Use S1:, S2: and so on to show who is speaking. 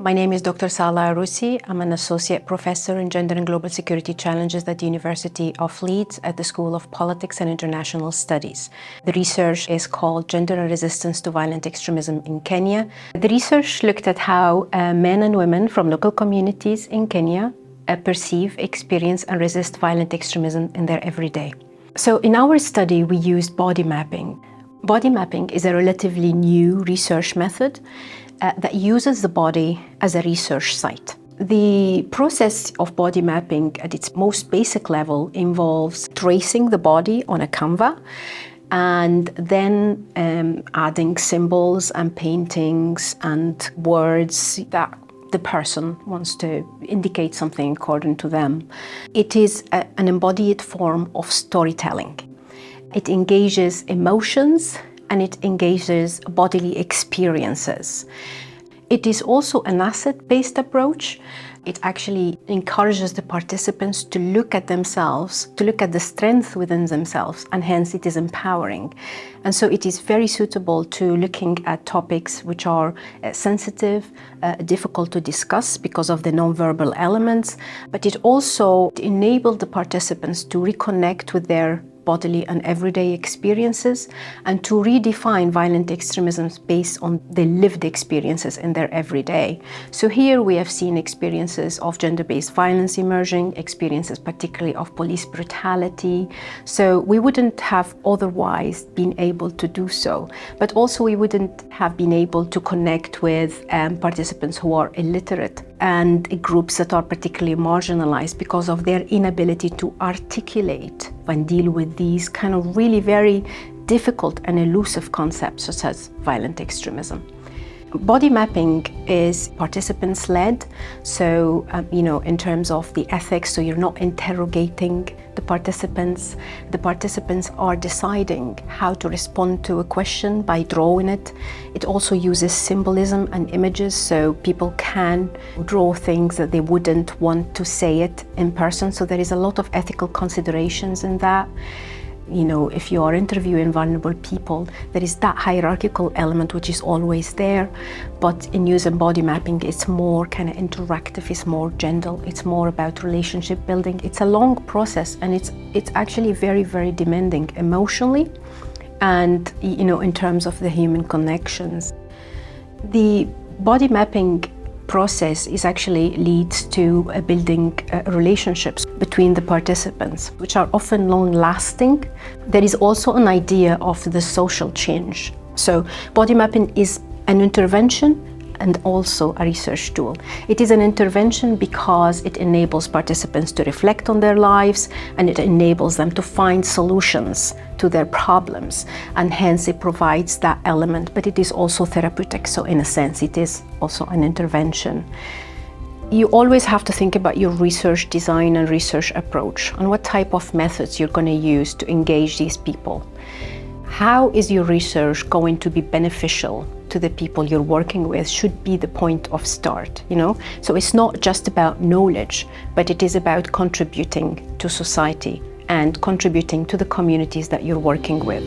S1: My name is Dr. Sahla Aroussi. I'm an associate professor in Gender and Global Security Challenges at the University of Leeds at the School of Politics and International Studies. The research is called Gender and Resistance to Violent Extremism in Kenya. The research looked at how men and women from local communities in Kenya perceive, experience, and resist violent extremism in their everyday. So in our study, we used body mapping. Body mapping is a relatively new research method that uses the body as a research site. The process of body mapping at its most basic level involves tracing the body on a canvas and then adding symbols and paintings and words that the person wants to indicate something according to them. It is an embodied form of storytelling. It engages emotions and it engages bodily experiences. It is also an asset-based approach. It actually encourages the participants to look at themselves, to look at the strength within themselves, and hence it is empowering. And so it is very suitable to looking at topics which are sensitive, difficult to discuss because of the non-verbal elements, but it also enabled the participants to reconnect with their bodily and everyday experiences and to redefine violent extremism based on the lived experiences in their everyday. So here we have seen experiences of gender-based violence emerging, experiences particularly of police brutality. So we wouldn't have otherwise been able to do so, but also we wouldn't have been able to connect with participants who are illiterate and groups that are particularly marginalized because of their inability to articulate and deal with these kind of really very difficult and elusive concepts such as violent extremism. Body mapping is participants-led, so in terms of the ethics, so you're not interrogating the participants. The participants are deciding how to respond to a question by drawing it. It also uses symbolism and images, so people can draw things that they wouldn't want to say it in person. So there is a lot of ethical considerations in that. If you are interviewing vulnerable people, there is that hierarchical element which is always there, but in using body mapping, it's more kind of interactive, it's more gentle, it's more about relationship building. It's a long process and it's actually very, very demanding emotionally and, in terms of the human connections. The body mapping process is actually leads to building relationships between the participants, which are often long-lasting. There is also an idea of the social change. So body mapping is an intervention and also a research tool. It is an intervention because it enables participants to reflect on their lives and it enables them to find solutions to their problems, and hence it provides that element, but it is also therapeutic, so in a sense it is also an intervention. You always have to think about your research design and research approach and what type of methods you're going to use to engage these people. How is your research going to be beneficial to the people you're working with should be the point of start, So it's not just about knowledge, but it is about contributing to society and contributing to the communities that you're working with.